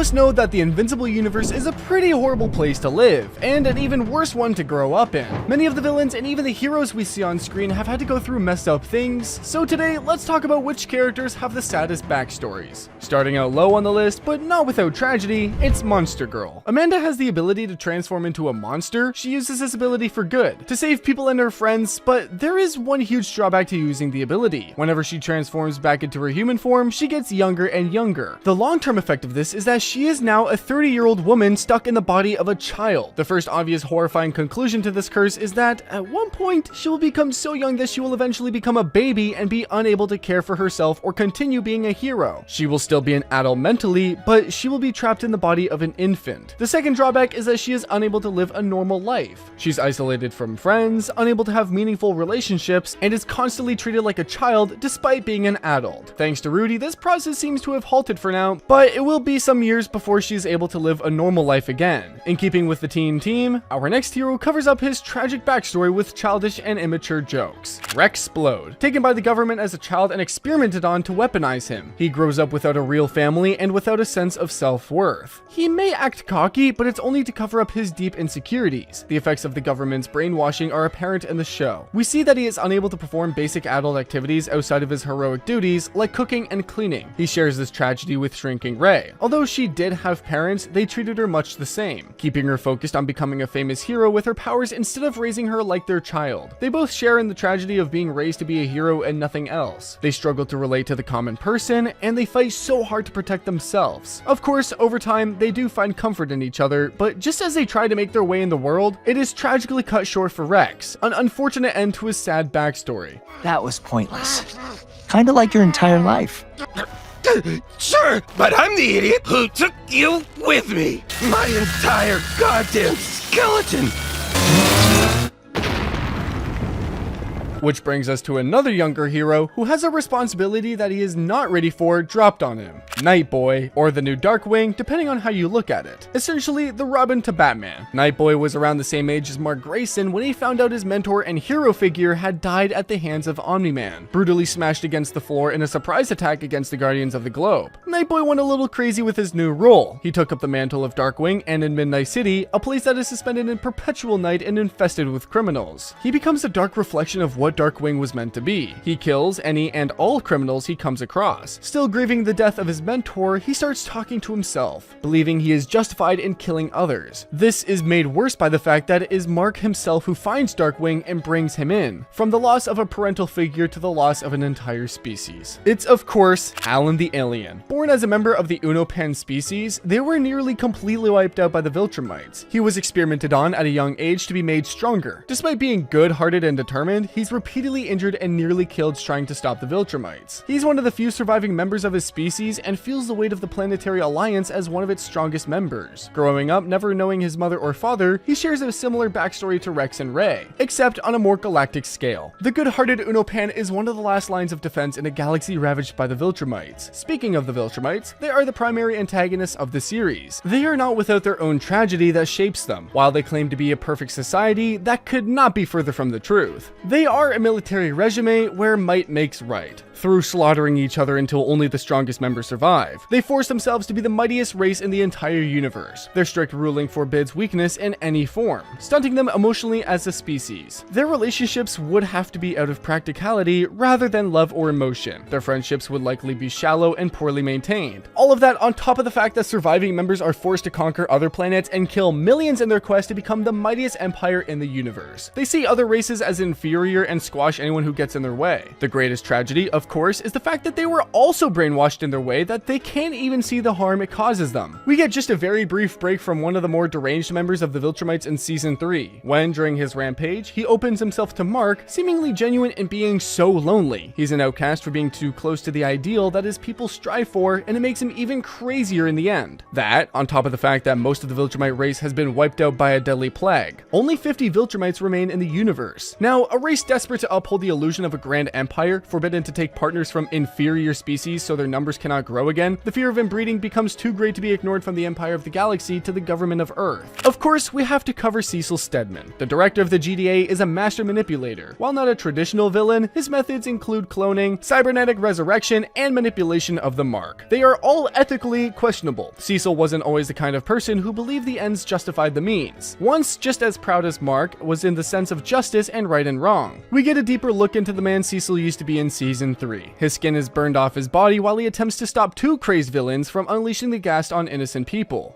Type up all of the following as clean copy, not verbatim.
must know that the Invincible universe is a pretty horrible place to live, and an even worse one to grow up in. Many of the villains and even the heroes we see on screen have had to go through messed up things, so today let's talk about which characters have the saddest backstories. Starting out low on the list, but not without tragedy, it's Monster Girl. Amanda has the ability to transform into a monster. She uses this ability for good, to save people and her friends, but there is one huge drawback to using the ability. Whenever she transforms back into her human form, she gets younger and younger. The long-term effect of this is that she is now a 30-year-old woman stuck in the body of a child. The first obvious horrifying conclusion to this curse is that at one point she will become so young that she will eventually become a baby and be unable to care for herself or continue being a hero. She will still be an adult mentally, but she will be trapped in the body of an infant. The second drawback is that she is unable to live a normal life. She's isolated from friends, unable to have meaningful relationships, and is constantly treated like a child despite being an adult. Thanks to Rudy, this process seems to have halted for now, but it will be some years before she's able to live a normal life again. In keeping with the teen theme, our next hero covers up his tragic backstory with childish and immature jokes. Rexplode. Taken by the government as a child and experimented on to weaponize him. He grows up without a real family and without a sense of self-worth. He may act cocky, but it's only to cover up his deep insecurities. The effects of the government's brainwashing are apparent in the show. We see that he is unable to perform basic adult activities outside of his heroic duties, like cooking and cleaning. He shares this tragedy with shrinking Ray. Although she did have parents, they treated her much the same, keeping her focused on becoming a famous hero with her powers instead of raising her like their child. They both share in the tragedy of being raised to be a hero and nothing else. They struggle to relate to the common person, and they fight so hard to protect themselves. Of course, over time, they do find comfort in each other, but just as they try to make their way in the world, it is tragically cut short for Rex, an unfortunate end to his sad backstory. That was pointless. Kinda like your entire life. Sure, but I'm the idiot who took you with me. My entire goddamn skeleton. Which brings us to another younger hero who has a responsibility that he is not ready for dropped on him. Nightboy, or the new Darkwing, depending on how you look at it. Essentially, the Robin to Batman. Nightboy was around the same age as Mark Grayson when he found out his mentor and hero figure had died at the hands of Omni-Man, brutally smashed against the floor in a surprise attack against the Guardians of the Globe. Nightboy went a little crazy with his new role. He took up the mantle of Darkwing, and in Midnight City, a place that is suspended in perpetual night and infested with criminals, he becomes a dark reflection of what Darkwing was meant to be. He kills any and all criminals he comes across. Still grieving the death of his mentor, he starts talking to himself, believing he is justified in killing others. This is made worse by the fact that it is Mark himself who finds Darkwing and brings him in, from the loss of a parental figure to the loss of an entire species. It's of course Alan the Alien. Born as a member of the Unopan species, they were nearly completely wiped out by the Viltrumites. He was experimented on at a young age to be made stronger. Despite being good-hearted and determined, he's repeatedly injured and nearly killed trying to stop the Viltrumites. He's one of the few surviving members of his species and feels the weight of the Planetary Alliance as one of its strongest members. Growing up, never knowing his mother or father, he shares a similar backstory to Rex and Ray, except on a more galactic scale. The good-hearted Unopan is one of the last lines of defense in a galaxy ravaged by the Viltrumites. Speaking of the Viltrumites, they are the primary antagonists of the series. They are not without their own tragedy that shapes them. While they claim to be a perfect society, that could not be further from the truth. They are a military regime where might makes right. Through slaughtering each other until only the strongest members survive, they force themselves to be the mightiest race in the entire universe. Their strict ruling forbids weakness in any form, stunting them emotionally as a species. Their relationships would have to be out of practicality rather than love or emotion. Their friendships would likely be shallow and poorly maintained. All of that on top of the fact that surviving members are forced to conquer other planets and kill millions in their quest to become the mightiest empire in the universe. They see other races as inferior and squash anyone who gets in their way. The greatest tragedy, of course, is the fact that they were also brainwashed in their way that they can't even see the harm it causes them. We get just a very brief break from one of the more deranged members of the Viltrumites in Season 3, when, during his rampage, he opens himself to Mark, seemingly genuine in being so lonely. He's an outcast for being too close to the ideal that his people strive for, and it makes him even crazier in the end. That, on top of the fact that most of the Viltrumite race has been wiped out by a deadly plague. Only 50 Viltrumites remain in the universe. Now, a race desperate Desperate to uphold the illusion of a grand empire, forbidden to take partners from inferior species so their numbers cannot grow again, the fear of inbreeding becomes too great to be ignored from the Empire of the Galaxy to the government of Earth. Of course, we have to cover Cecil Stedman. The director of the GDA is a master manipulator. While not a traditional villain, his methods include cloning, cybernetic resurrection, and manipulation of the mark. They are all ethically questionable. Cecil wasn't always the kind of person who believed the ends justified the means. Once just as proud as Mark was in the sense of justice and right and wrong. We get a deeper look into the man Cecil used to be in Season 3. His skin is burned off his body while he attempts to stop two crazed villains from unleashing the gas on innocent people.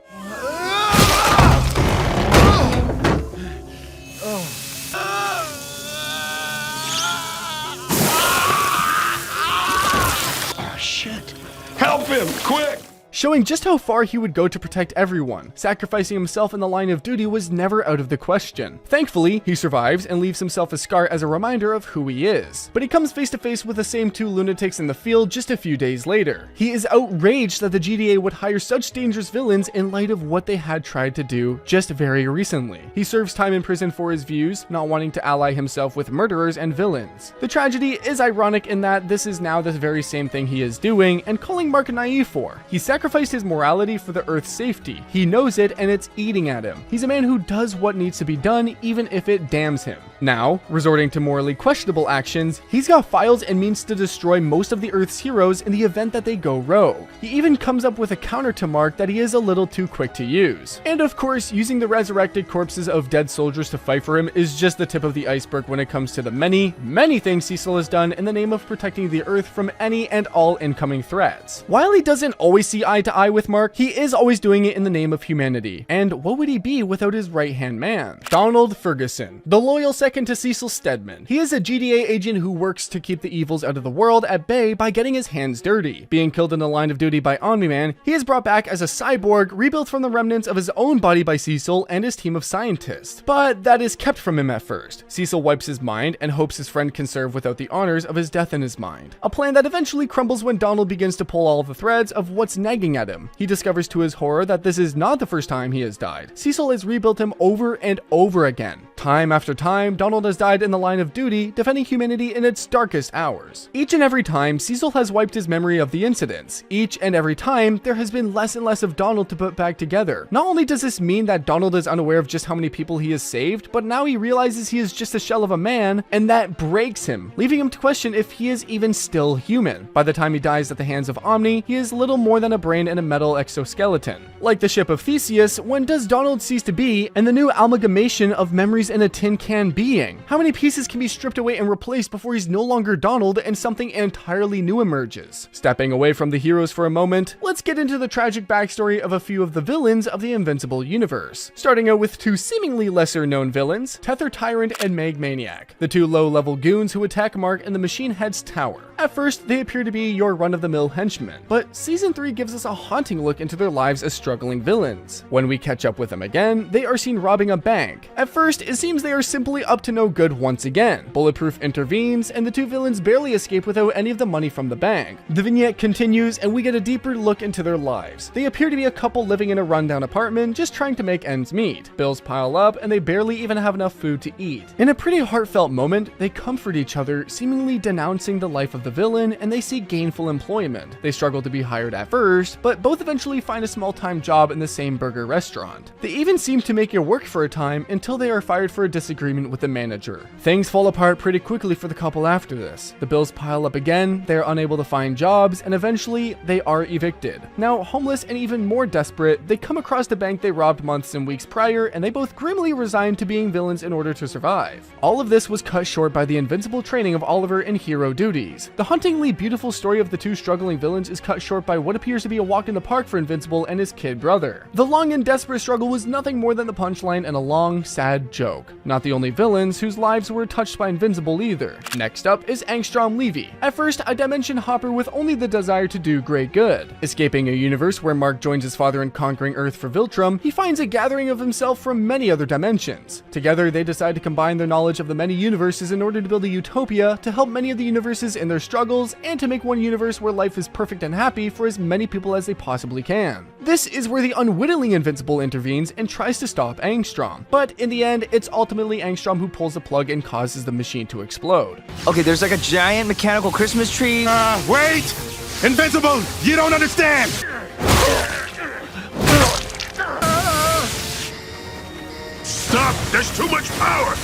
Oh, shit. Help him, quick! Showing just how far he would go to protect everyone. Sacrificing himself in the line of duty was never out of the question. Thankfully, he survives and leaves himself a scar as a reminder of who he is. But he comes face to face with the same two lunatics in the field just a few days later. He is outraged that the GDA would hire such dangerous villains in light of what they had tried to do just very recently. He serves time in prison for his views, not wanting to ally himself with murderers and villains. The tragedy is ironic in that this is now the very same thing he is doing and calling Mark naive for. He sacrificed his morality for the Earth's safety. He knows it and it's eating at him. He's a man who does what needs to be done even if it damns him. Now, resorting to morally questionable actions, he's got files and means to destroy most of the Earth's heroes in the event that they go rogue. He even comes up with a counter to Mark that he is a little too quick to use. And of course, using the resurrected corpses of dead soldiers to fight for him is just the tip of the iceberg when it comes to the many, many things Cecil has done in the name of protecting the Earth from any and all incoming threats. While he doesn't always see eye to eye with Mark, he is always doing it in the name of humanity. And what would he be without his right-hand man? Donald Ferguson, the loyal second to Cecil Stedman. He is a GDA agent who works to keep the evils out of the world at bay by getting his hands dirty. Being killed in the line of duty by Omni-Man, he is brought back as a cyborg, rebuilt from the remnants of his own body by Cecil and his team of scientists. But that is kept from him at first. Cecil wipes his mind and hopes his friend can serve without the honors of his death in his mind. A plan that eventually crumbles when Donald begins to pull all the threads of what's nagging at him. He discovers to his horror that this is not the first time he has died. Cecil has rebuilt him over and over again. Time after time, Donald has died in the line of duty, defending humanity in its darkest hours. Each and every time, Cecil has wiped his memory of the incidents. Each and every time, there has been less and less of Donald to put back together. Not only does this mean that Donald is unaware of just how many people he has saved, but now he realizes he is just a shell of a man, and that breaks him, leaving him to question if he is even still human. By the time he dies at the hands of Omni, he is little more than a brain and a metal exoskeleton. Like the ship of Theseus, when does Donald cease to be, and the new amalgamation of memories in a tin can being? How many pieces can be stripped away and replaced before he's no longer Donald and something entirely new emerges? Stepping away from the heroes for a moment, let's get into the tragic backstory of a few of the villains of the Invincible universe. Starting out with two seemingly lesser known villains, Tether Tyrant and Meg Maniac, the two low-level goons who attack Mark in the Machine Head's tower. At first, they appear to be your run-of-the-mill henchmen, but Season 3 gives us a haunting look into their lives as struggling villains. When we catch up with them again, they are seen robbing a bank. At first, it seems they are simply up to no good once again. Bulletproof intervenes, and the two villains barely escape without any of the money from the bank. The vignette continues, and we get a deeper look into their lives. They appear to be a couple living in a rundown apartment, just trying to make ends meet. Bills pile up, and they barely even have enough food to eat. In a pretty heartfelt moment, they comfort each other, seemingly denouncing the life of the villain, and they seek gainful employment. They struggle to be hired at first, but both eventually find a small-time job in the same burger restaurant. They even seem to make it work for a time until they are fired for a disagreement with the manager. Things fall apart pretty quickly for the couple after this. The bills pile up again, they are unable to find jobs, and eventually they are evicted. Now, homeless and even more desperate, they come across the bank they robbed months and weeks prior, and they both grimly resign to being villains in order to survive. All of this was cut short by the invincible training of Oliver in hero duties. The hauntingly beautiful story of the two struggling villains is cut short by what appears to be a walk in the park for Invincible and his kid brother. The long and desperate struggle was nothing more than the punchline and a long, sad joke. Not the only villains whose lives were touched by Invincible either. Next up is Angstrom Levy. At first, a dimension hopper with only the desire to do great good. Escaping a universe where Mark joins his father in conquering Earth for Viltrum, he finds a gathering of himself from many other dimensions. Together, they decide to combine their knowledge of the many universes in order to build a utopia to help many of the universes in their struggles and to make one universe where life is perfect and happy for as many people as they possibly can. This is where the unwittingly Invincible intervenes and tries to stop Angstrom, but in the end, it's ultimately Angstrom who pulls the plug and causes the machine to explode. Okay, there's like a giant mechanical Christmas tree. Wait! Invincible! You don't understand! Stop! There's too much power!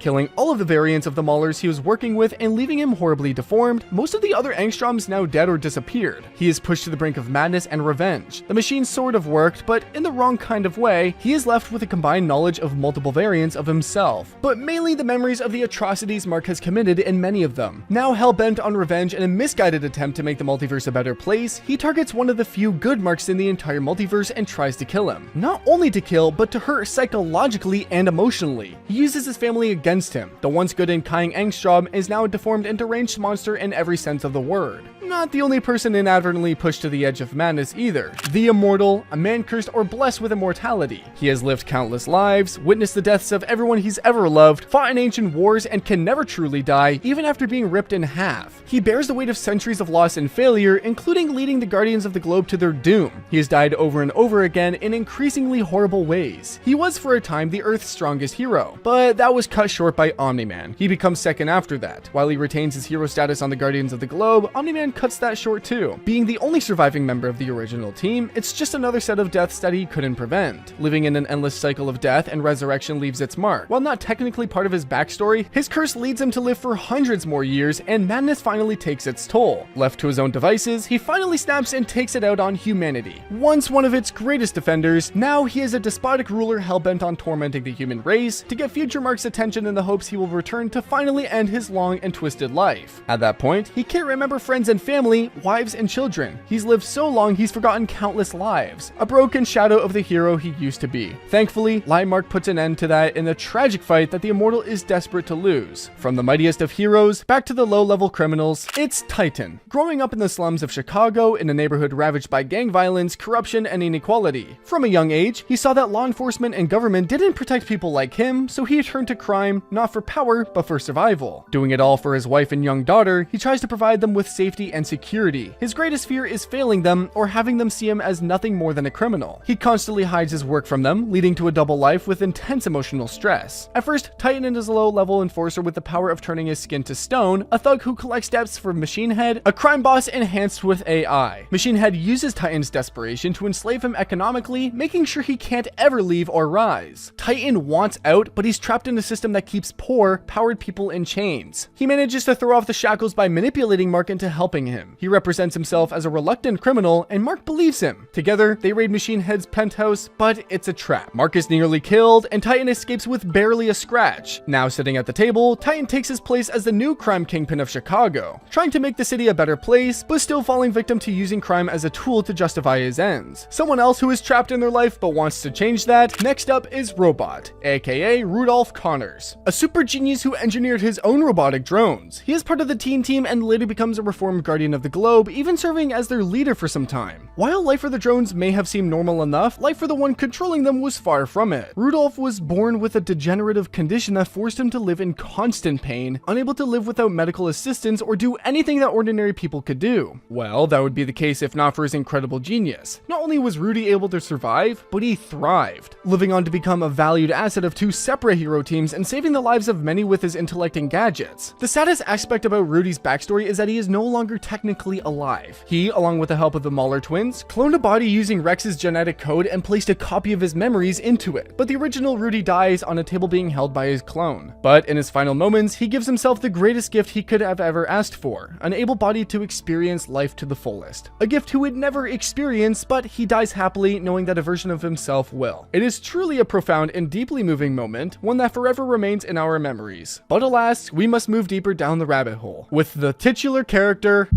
Killing all of the variants of the Maulers he was working with and leaving him horribly deformed. Most of the other Angstroms now dead or disappeared. He is pushed to the brink of madness and revenge. The machine sort of worked, but in the wrong kind of way. He is left with a combined knowledge of multiple variants of himself, but mainly the memories of the atrocities Mark has committed in many of them. Now hell-bent on revenge in a misguided attempt to make the multiverse a better place, he targets one of the few good Marks in the entire multiverse and tries to kill him. Not only to kill, but to hurt psychologically and emotionally. He uses his family against him. The once good and kind Angstrom is now a deformed and deranged monster in every sense of the word. Not the only person inadvertently pushed to the edge of madness either. The immortal, a man cursed or blessed with immortality. He has lived countless lives, witnessed the deaths of everyone he's ever loved, fought in ancient wars, and can never truly die, even after being ripped in half. He bears the weight of centuries of loss and failure, including leading the Guardians of the Globe to their doom. He has died over and over again in increasingly horrible ways. He was for a time the Earth's strongest hero, but that was cut short by Omni-Man. He becomes second after that. While he retains his hero status on the Guardians of the Globe, Omni-Man cuts that short too. Being the only surviving member of the original team, it's just another set of deaths that he couldn't prevent. Living in an endless cycle of death and resurrection leaves its mark. While not technically part of his backstory, his curse leads him to live for hundreds more years, and madness finally takes its toll. Left to his own devices, he finally snaps and takes it out on humanity. Once one of its greatest defenders, now he is a despotic ruler hell-bent on tormenting the human race to get future Mark's attention in the hopes he will return to finally end his long and twisted life. At that point, he can't remember friends and family, wives and children. He's lived so long he's forgotten countless lives, a broken shadow of the hero he used to be. Thankfully, Mark puts an end to that in the tragic fight that the Immortal is desperate to lose. From the mightiest of heroes back to the low-level criminals, it's Titan. Growing up in the slums of Chicago in a neighborhood ravaged by gang violence, corruption, and inequality. From a young age, he saw that law enforcement and government didn't protect people like him, so he turned to crime, not for power, but for survival. Doing it all for his wife and young daughter, he tries to provide them with safety and security. His greatest fear is failing them or having them see him as nothing more than a criminal. He constantly hides his work from them, leading to a double life with intense emotional stress. At first, Titan is a low-level enforcer with the power of turning his skin to stone, a thug who collects debts for Machine Head, a crime boss enhanced with AI. Machine Head uses Titan's desperation to enslave him economically, making sure he can't ever leave or rise. Titan wants out, but he's trapped in a system that keeps poor, powered people in chains. He manages to throw off the shackles by manipulating Mark into helping him. He represents himself as a reluctant criminal, and Mark believes him. Together, they raid Machine Head's penthouse, but it's a trap. Mark is nearly killed, and Titan escapes with barely a scratch. Now sitting at the table, Titan takes his place as the new crime kingpin of Chicago, trying to make the city a better place, but still falling victim to using crime as a tool to justify his ends. Someone else who is trapped in their life but wants to change that, next up is Robot, aka Rudolph Connors, a super genius who engineered his own robotic drones. He is part of the teen team and later becomes a reformed Guardian of the Globe, even serving as their leader for some time. While life for the drones may have seemed normal enough, life for the one controlling them was far from it. Rudolph was born with a degenerative condition that forced him to live in constant pain, unable to live without medical assistance or do anything that ordinary people could do. Well, that would be the case if not for his incredible genius. Not only was Rudy able to survive, but he thrived, living on to become a valued asset of two separate hero teams and saving the lives of many with his intellect and gadgets. The saddest aspect about Rudy's backstory is that he is no longer technically alive. He, along with the help of the Mauler twins, cloned a body using Rex's genetic code and placed a copy of his memories into it, but the original Rudy dies on a table being held by his clone. But in his final moments, he gives himself the greatest gift he could have ever asked for, an able-bodied to experience life to the fullest. A gift he would never experience, but he dies happily knowing that a version of himself will. It is truly a profound and deeply moving moment, one that forever remains in our memories. But alas, we must move deeper down the rabbit hole, with the titular character,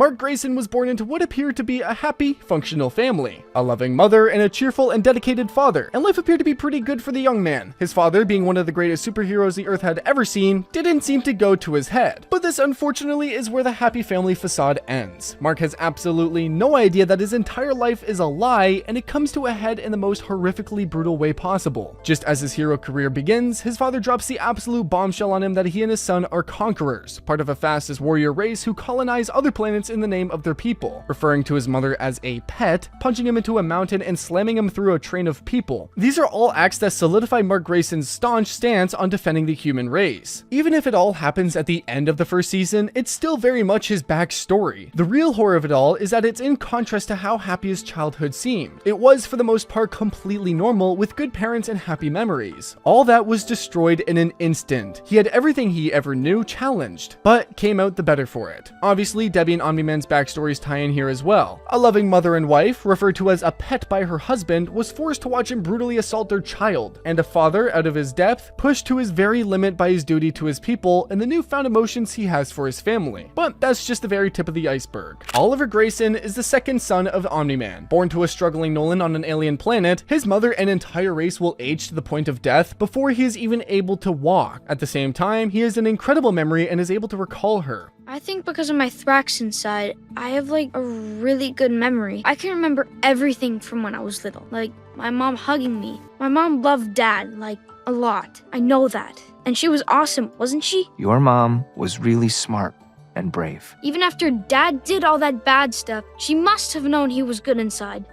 Mark Grayson was born into what appeared to be a happy, functional family, a loving mother and a cheerful and dedicated father, and life appeared to be pretty good for the young man. His father, being one of the greatest superheroes the Earth had ever seen, didn't seem to go to his head. But this unfortunately is where the happy family facade ends. Mark has absolutely no idea that his entire life is a lie, and it comes to a head in the most horrifically brutal way possible. Just as his hero career begins, his father drops the absolute bombshell on him that he and his son are conquerors, part of a fastest warrior race who colonize other planets in the name of their people, referring to his mother as a pet, punching him into a mountain and slamming him through a train of people. These are all acts that solidify Mark Grayson's staunch stance on defending the human race. Even if it all happens at the end of the first season, it's still very much his backstory. The real horror of it all is that it's in contrast to how happy his childhood seemed. It was, for the most part, completely normal, with good parents and happy memories. All that was destroyed in an instant. He had everything he ever knew challenged, but came out the better for it. Obviously, Debbie and Omni-Man's backstories tie in here as well. A loving mother and wife, referred to as a pet by her husband, was forced to watch him brutally assault their child, and a father, out of his depth, pushed to his very limit by his duty to his people and the newfound emotions he has for his family. But that's just the very tip of the iceberg. Oliver Grayson is the second son of Omni-Man. Born to a struggling Nolan on an alien planet, his mother and entire race will age to the point of death before he is even able to walk. At the same time, he has an incredible memory and is able to recall her. I think because of my Thrax inside, I have like a really good memory. I can remember everything from when I was little. Like my mom hugging me. My mom loved Dad, like a lot. I know that. And she was awesome, wasn't she? Your mom was really smart and brave. Even after Dad did all that bad stuff, she must have known he was good inside.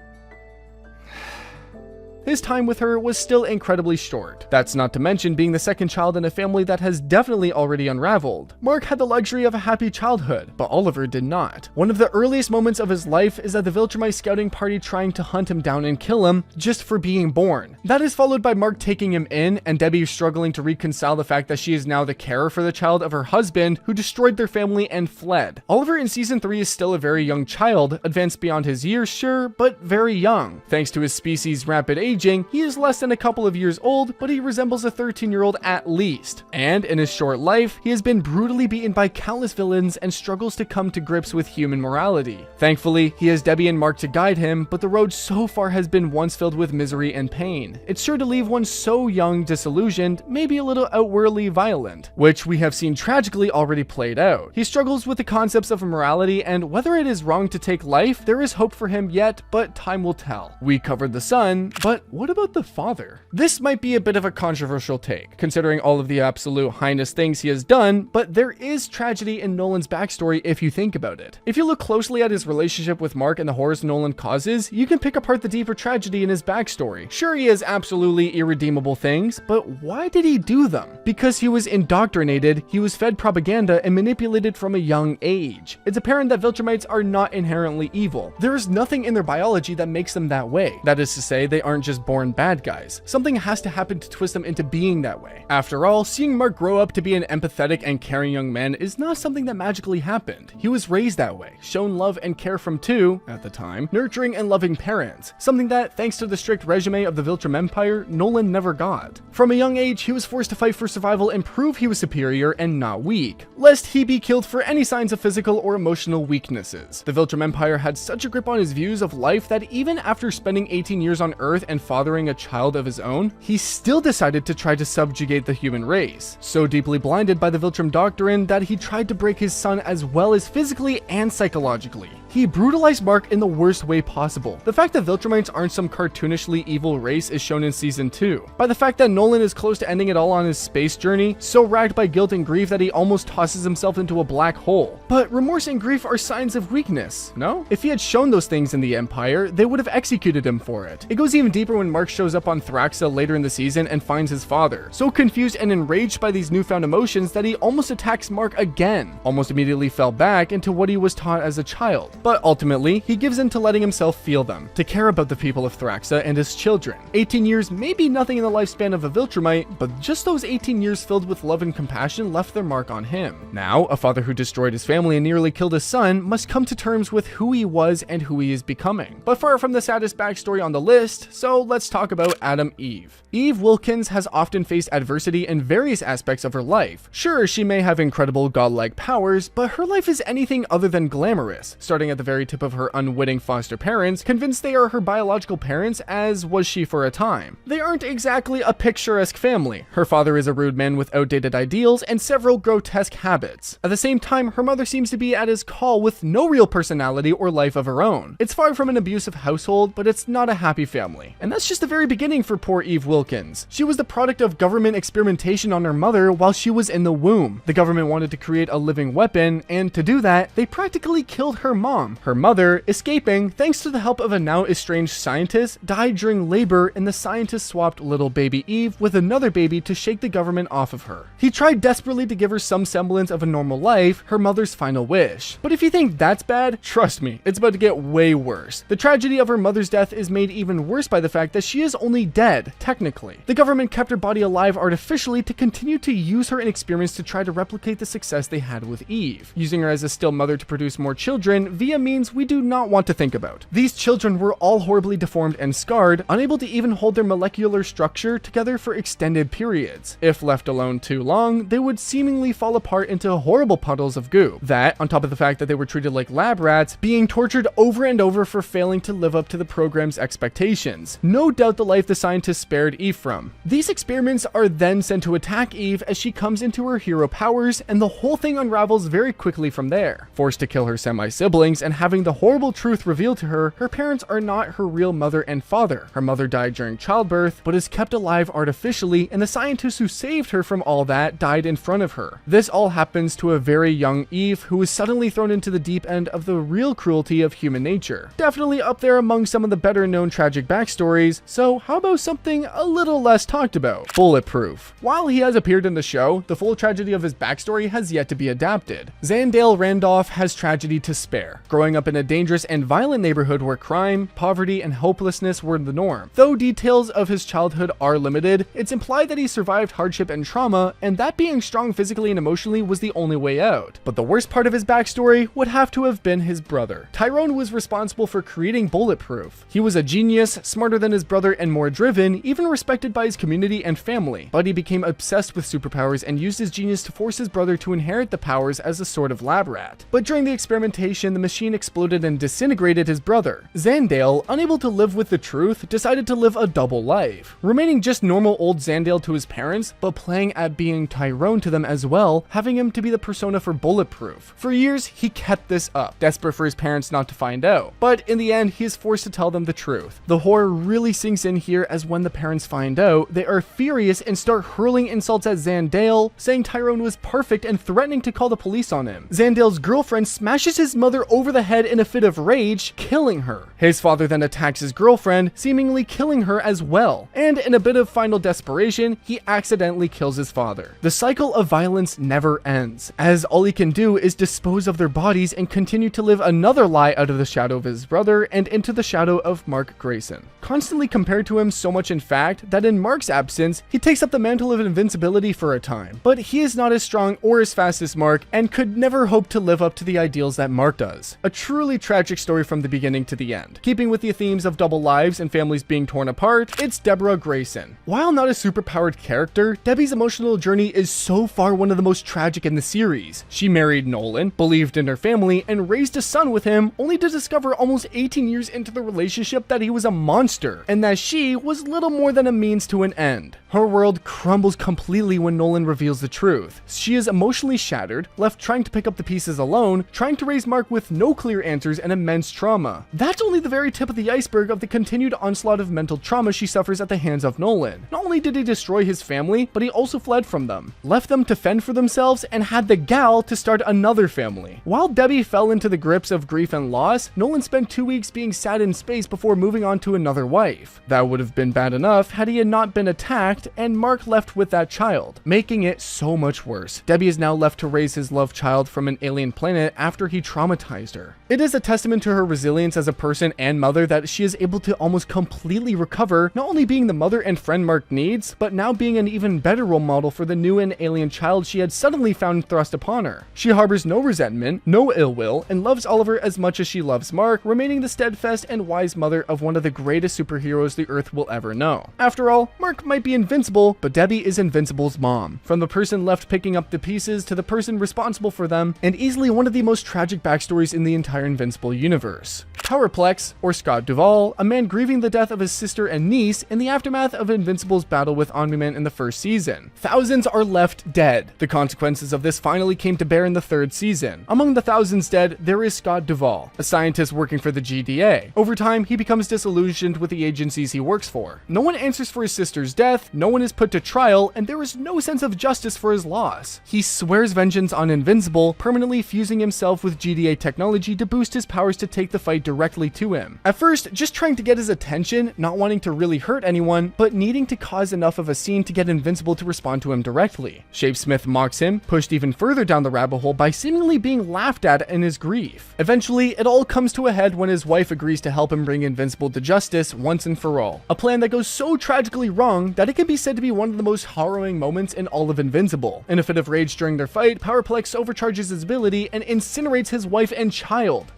His time with her was still incredibly short. That's not to mention being the second child in a family that has definitely already unraveled. Mark had the luxury of a happy childhood, but Oliver did not. One of the earliest moments of his life is at the Viltrumite scouting party trying to hunt him down and kill him just for being born. That is followed by Mark taking him in and Debbie struggling to reconcile the fact that she is now the carer for the child of her husband who destroyed their family and fled. Oliver in season 3 is still a very young child, advanced beyond his years, sure, but very young. Thanks to his species' rapid aging, he is less than a couple of years old, but he resembles a 13-year-old at least. And in his short life, he has been brutally beaten by countless villains and struggles to come to grips with human morality. Thankfully, he has Debbie and Mark to guide him, but the road so far has been once filled with misery and pain. It's sure to leave one so young disillusioned, maybe a little outwardly violent, which we have seen tragically already played out. He struggles with the concepts of morality and whether it is wrong to take life. There is hope for him yet, but time will tell. We covered the son, but what about the father? This might be a bit of a controversial take, considering all of the absolute heinous things he has done, but there is tragedy in Nolan's backstory if you think about it. If you look closely at his relationship with Mark and the horrors Nolan causes, you can pick apart the deeper tragedy in his backstory. Sure, he has absolutely irredeemable things, but why did he do them? Because he was indoctrinated, he was fed propaganda and manipulated from a young age. It's apparent that Viltrumites are not inherently evil. There is nothing in their biology that makes them that way. That is to say, they aren't just born bad guys. Something has to happen to twist them into being that way. After all, seeing Mark grow up to be an empathetic and caring young man is not something that magically happened. He was raised that way, shown love and care from two, at the time, nurturing and loving parents, something that, thanks to the strict regime of the Viltrum Empire, Nolan never got. From a young age, he was forced to fight for survival and prove he was superior and not weak, lest he be killed for any signs of physical or emotional weaknesses. The Viltrum Empire had such a grip on his views of life that even after spending 18 years on Earth and fathering a child of his own, he still decided to try to subjugate the human race, so deeply blinded by the Viltrum doctrine that he tried to break his son as well as physically and psychologically. He brutalized Mark in the worst way possible. The fact that Viltrumites aren't some cartoonishly evil race is shown in season 2, by the fact that Nolan is close to ending it all on his space journey, so racked by guilt and grief that he almost tosses himself into a black hole. But remorse and grief are signs of weakness, no? If he had shown those things in the Empire, they would have executed him for it. It goes even deeper when Mark shows up on Thraxa later in the season and finds his father, so confused and enraged by these newfound emotions that he almost attacks Mark again, almost immediately fell back into what he was taught as a child. But ultimately, he gives in to letting himself feel them, to care about the people of Thraxa and his children. 18 years may be nothing in the lifespan of a Viltrumite, but just those 18 years filled with love and compassion left their mark on him. Now, a father who destroyed his family and nearly killed his son must come to terms with who he was and who he is becoming. But far from the saddest backstory on the list, so let's talk about Adam Eve. Eve Wilkins has often faced adversity in various aspects of her life. Sure, she may have incredible godlike powers, but her life is anything other than glamorous, starting at the very tip of her unwitting foster parents, convinced they are her biological parents, as was she for a time. They aren't exactly a picturesque family. Her father is a rude man with outdated ideals and several grotesque habits. At the same time, her mother seems to be at his call with no real personality or life of her own. It's far from an abusive household, but it's not a happy family. And that's just the very beginning for poor Eve Wilkins. She was the product of government experimentation on her mother while she was in the womb. The government wanted to create a living weapon, and to do that, they practically killed her mom. Her mother, escaping thanks to the help of a now estranged scientist, died during labor, and the scientist swapped little baby Eve with another baby to shake the government off of her. He tried desperately to give her some semblance of a normal life, her mother's final wish. But if you think that's bad, trust me, it's about to get way worse. The tragedy of her mother's death is made even worse by the fact that she is only dead, technically. The government kept her body alive artificially to continue to use her in experiments to try to replicate the success they had with Eve, using her as a still mother to produce more children via means we do not want to think about. These children were all horribly deformed and scarred, unable to even hold their molecular structure together for extended periods. If left alone too long, they would seemingly fall apart into horrible puddles of goo. That, on top of the fact that they were treated like lab rats, being tortured over and over for failing to live up to the program's expectations. No doubt the life the scientists spared Eve from. These experiments are then sent to attack Eve as she comes into her hero powers, and the whole thing unravels very quickly from there. Forced to kill her semi-siblings and having the horrible truth revealed to her, her parents are not her real mother and father. Her mother died during childbirth, but is kept alive artificially, and the scientist who saved her from all that died in front of her. This all happens to a very young Eve who is suddenly thrown into the deep end of the real cruelty of human nature. Definitely up there among some of the better known tragic backstories, so how about something a little less talked about? Bulletproof. While he has appeared in the show, the full tragedy of his backstory has yet to be adapted. Zandale Randolph has tragedy to spare, growing up in a dangerous and violent neighborhood where crime, poverty, and hopelessness were the norm. Though details of his childhood are limited, it's implied that he survived hardship and trauma, and that being strong physically and emotionally was the only way out. But the worst part of his backstory would have to have been his brother. Tyrone was responsible for creating Bulletproof. He was a genius, smarter than his brother and more driven, even respected by his community and family. But he became obsessed with superpowers and used his genius to force his brother to inherit the powers as a sort of lab rat. But during the experimentation, the machine exploded and disintegrated his brother. Zandale, unable to live with the truth, decided to live a double life, remaining just normal old Zandale to his parents, but playing at being Tyrone to them as well, having him to be the persona for Bulletproof. For years, he kept this up, desperate for his parents not to find out. But in the end, he is forced to tell them the truth. The horror really sinks in here as when the parents find out, they are furious and start hurling insults at Zandale, saying Tyrone was perfect and threatening to call the police on him. Zandale's girlfriend smashes his mother over the head in a fit of rage, killing her. His father then attacks his girlfriend, seemingly killing her as well. And in a bit of final desperation, he accidentally kills his father. The cycle of violence never ends, as all he can do is dispose of their bodies and continue to live another lie out of the shadow of his brother and into the shadow of Mark Grayson. Constantly compared to him so much in fact that in Mark's absence, he takes up the mantle of invincibility for a time. But he is not as strong or as fast as Mark and could never hope to live up to the ideals that Mark does. A truly tragic story from the beginning to the end. Keeping with the themes of double lives and families being torn apart, it's Deborah Grayson. While not a superpowered character, Debbie's emotional journey is so far one of the most tragic in the series. She married Nolan, believed in her family, and raised a son with him, only to discover almost 18 years into the relationship that he was a monster, and that she was little more than a means to an end. Her world crumbles completely when Nolan reveals the truth. She is emotionally shattered, left trying to pick up the pieces alone, trying to raise Mark with no clear answers and immense trauma. That's only the very tip of the iceberg of the continued onslaught of mental trauma she suffers at the hands of Nolan. Not only did he destroy his family, but he also fled from them, left them to fend for themselves, and had the gall to start another family. While Debbie fell into the grips of grief and loss, Nolan spent 2 weeks being sad in space before moving on to another wife. That would have been bad enough had he had not been attacked, and Mark left with that child, making it so much worse. Debbie is now left to raise his loved child from an alien planet after he traumatized paralyzed her. It is a testament to her resilience as a person and mother that she is able to almost completely recover, not only being the mother and friend Mark needs, but now being an even better role model for the new and alien child she had suddenly found thrust upon her. She harbors no resentment, no ill will, and loves Oliver as much as she loves Mark, remaining the steadfast and wise mother of one of the greatest superheroes the Earth will ever know. After all, Mark might be invincible, but Debbie is Invincible's mom. From the person left picking up the pieces to the person responsible for them, and easily one of the most tragic backstories in the entire Invincible universe. Powerplex, or Scott Duvall, a man grieving the death of his sister and niece in the aftermath of Invincible's battle with Omni-Man in the first season. Thousands are left dead. The consequences of this finally came to bear in the third season. Among the thousands dead, there is Scott Duvall, a scientist working for the GDA. Over time, he becomes disillusioned with the agencies he works for. No one answers for his sister's death, no one is put to trial, and there is no sense of justice for his loss. He swears vengeance on Invincible, permanently fusing himself with GDA technology to boost his powers to take the fight directly to him. At first, just trying to get his attention, not wanting to really hurt anyone, but needing to cause enough of a scene to get Invincible to respond to him directly. Shapesmith mocks him, pushed even further down the rabbit hole by seemingly being laughed at in his grief. Eventually, it all comes to a head when his wife agrees to help him bring Invincible to justice once and for all. A plan that goes so tragically wrong that it can be said to be one of the most harrowing moments in all of Invincible. In a fit of rage during their fight, Powerplex overcharges his ability and incinerates his wife and child.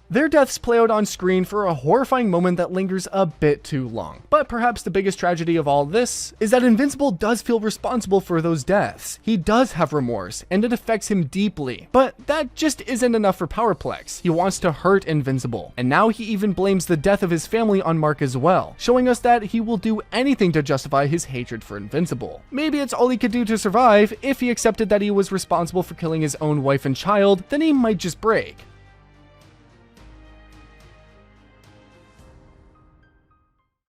Their deaths play out on screen for a horrifying moment that lingers a bit too long. But perhaps the biggest tragedy of all this is that Invincible does feel responsible for those deaths. He does have remorse, and it affects him deeply. But that just isn't enough for Powerplex. He wants to hurt Invincible, and now he even blames the death of his family on Mark as well, showing us that he will do anything to justify his hatred for Invincible. Maybe it's all he could do to survive. If he accepted that he was responsible for killing his own wife and child, then he might just break.